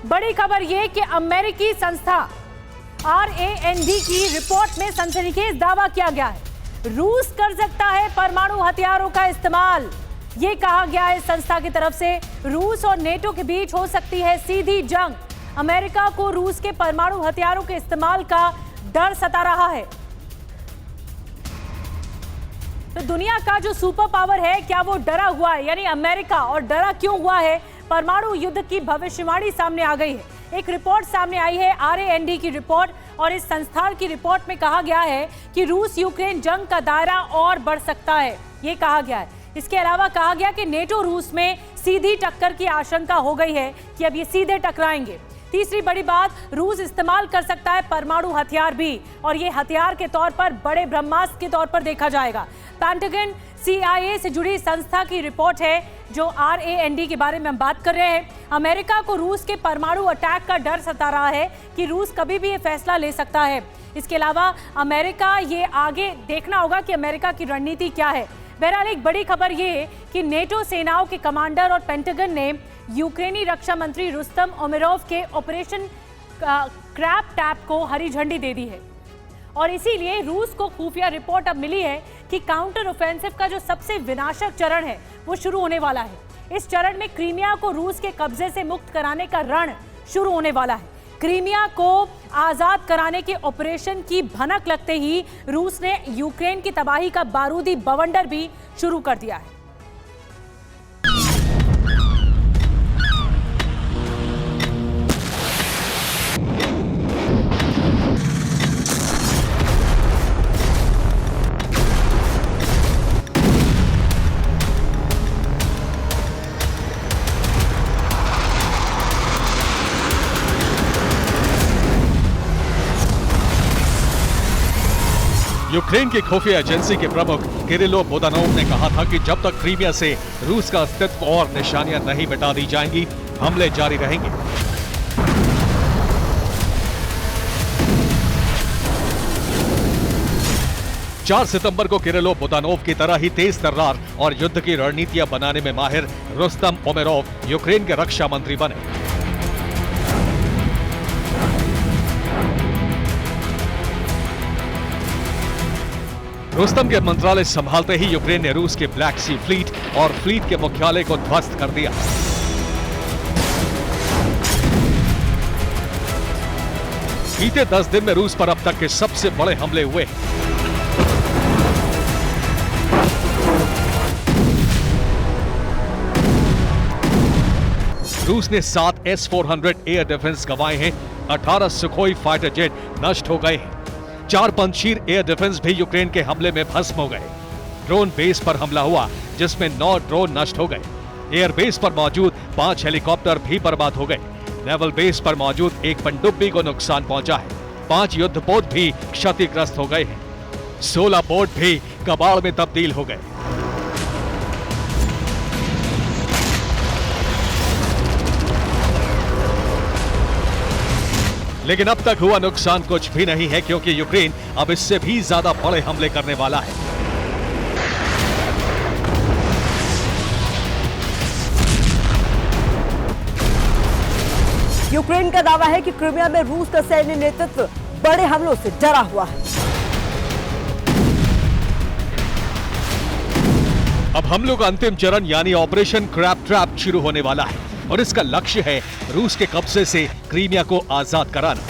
बड़ी खबर ये कि अमेरिकी संस्था RAND की रिपोर्ट में सनसनीखेज दावा किया गया है। रूस कर सकता है परमाणु हथियारों का इस्तेमाल। ये कहा गया है संस्था की तरफ से। रूस और नेटो के बीच हो सकती है सीधी जंग। अमेरिका को रूस के परमाणु हथियारों के इस्तेमाल का डर सता रहा है। तो दुनिया का जो सुपर पावर है, क्या वो डरा हुआ है? यानी अमेरिका, और डरा क्यों हुआ है? परमाणु युद्ध की भविष्यवाणी सामने आ गई है। एक रिपोर्ट सामने आई है, RAND की रिपोर्ट, और इस संस्थान की रिपोर्ट में कहा गया है कि रूस यूक्रेन जंग का दायरा और बढ़ सकता है। ये कहा गया है। इसके अलावा कहा गया कि नेटो रूस में सीधी टक्कर की आशंका हो गई है कि अब ये सीधे टकराएंगे। तीसरी बड़ी बात, रूस इस्तेमाल कर सकता है परमाणु हथियार भी, और ये हथियार के तौर पर बड़े ब्रह्मास्त्र के तौर पर देखा जाएगा। पेंटागन CIA से जुड़ी संस्था की रिपोर्ट है जो RAND के बारे में हम बात कर रहे हैं। अमेरिका को रूस के परमाणु अटैक का डर सता रहा है कि रूस कभी भी ये फैसला ले सकता है। इसके अलावा अमेरिका, ये आगे देखना होगा कि अमेरिका की रणनीति क्या है। बहरहाल एक बड़ी खबर ये कि नेटो सेनाओं के कमांडर और पेंटागन ने यूक्रेनी रक्षा मंत्री रुस्तम उमेरोव के ऑपरेशन क्रैप टैप को हरी झंडी दे दी है, और इसीलिए रूस को खुफिया रिपोर्ट अब मिली है कि काउंटर ऑफेंसिव का जो सबसे विनाशक चरण है वो शुरू होने वाला है। इस चरण में क्रीमिया को रूस के कब्जे से मुक्त कराने का रण शुरू होने वाला है। क्रीमिया को आजाद कराने के ऑपरेशन की भनक लगते ही रूस ने यूक्रेन की तबाही का बारूदी बवंडर भी शुरू कर दिया है। यूक्रेन की खुफिया एजेंसी के प्रमुख किरिलो बुदानोव ने कहा था कि जब तक क्रीमिया से रूस का अस्तित्व और निशानियां नहीं मिटा दी जाएंगी, हमले जारी रहेंगे। चार सितंबर को किरिलो बुदानोव की तरह ही तेज तर्रार और युद्ध की रणनीतियां बनाने में माहिर रुस्तम उमेरोव यूक्रेन के रक्षा मंत्री बने। रुस्तम के मंत्रालय संभालते ही यूक्रेन ने रूस के ब्लैक सी फ्लीट और फ्लीट के मुख्यालय को ध्वस्त कर दिया। बीते 10 दिन में रूस पर अब तक के सबसे बड़े हमले हुए। रूस ने 7 S-400 एयर डिफेंस गंवाए हैं, 18 सुखोई फाइटर जेट नष्ट हो गए हैं। 4 पंजशीर एयर डिफेंस भी यूक्रेन के हमले में भस्म हो गए। ड्रोन बेस पर हमला हुआ जिसमें 9 ड्रोन नष्ट हो गए। एयर बेस पर मौजूद 5 हेलीकॉप्टर भी बर्बाद हो गए। नेवल बेस पर मौजूद एक पनडुब्बी को नुकसान पहुंचा है। 5 युद्धपोत भी क्षतिग्रस्त हो गए हैं। 16 पोत भी कबाड़ में तब्दील हो गए। लेकिन अब तक हुआ नुकसान कुछ भी नहीं है, क्योंकि यूक्रेन अब इससे भी ज्यादा बड़े हमले करने वाला है। यूक्रेन का दावा है कि क्रीमिया में रूस का सैन्य नेतृत्व बड़े हमलों से डरा हुआ है। अब हमलों का अंतिम चरण यानी ऑपरेशन क्रैप ट्रैप शुरू होने वाला है, और इसका लक्ष्य है रूस के कब्जे से क्रीमिया को आजाद कराना।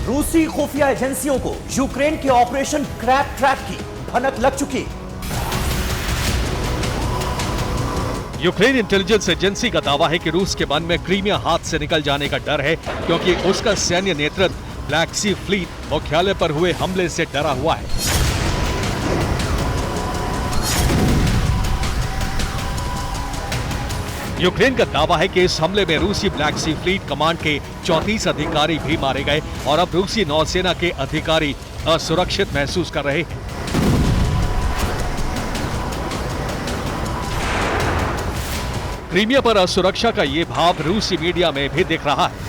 रूसी खुफिया एजेंसियों को यूक्रेन के ऑपरेशन क्रैप ट्रैप की भनक लग चुकी। यूक्रेन इंटेलिजेंस एजेंसी का दावा है कि रूस के मन में क्रीमिया हाथ से निकल जाने का डर है, क्योंकि उसका सैन्य नेतृत्व ब्लैक सी फ्लीट मुख्यालय पर हुए हमले से डरा हुआ है। यूक्रेन का दावा है कि इस हमले में रूसी ब्लैक सी फ्लीट कमांड के 34 अधिकारी भी मारे गए, और अब रूसी नौसेना के अधिकारी असुरक्षित महसूस कर रहे हैं। क्रीमिया पर असुरक्षा का ये भाव रूसी मीडिया में भी दिख रहा है।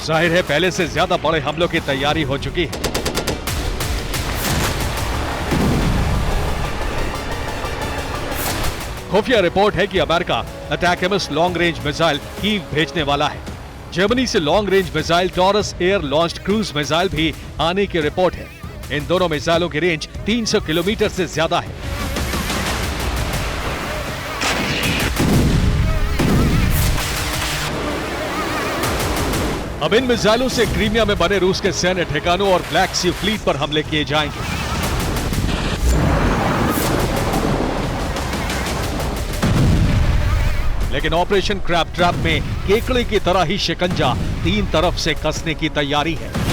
जाहिर है पहले से ज्यादा बड़े हमलों की तैयारी हो चुकी है। खुफिया रिपोर्ट है कि America ATACMS long range missile Kyiv भेजने वाला है। जर्मनी से long range missile Taurus air launched cruise missile भी आने की रिपोर्ट है। इन दोनों मिसाइलों की रेंज 300 किलोमीटर से ज्यादा है। अब इन मिसाइलों से क्रीमिया में बने रूस के सैन्य ठिकानों और ब्लैक सी फ्लीट पर हमले किए जाएंगे। लेकिन ऑपरेशन क्रैप ट्रैप में केकड़े की तरह ही शिकंजा 3 तरफ से कसने की तैयारी है।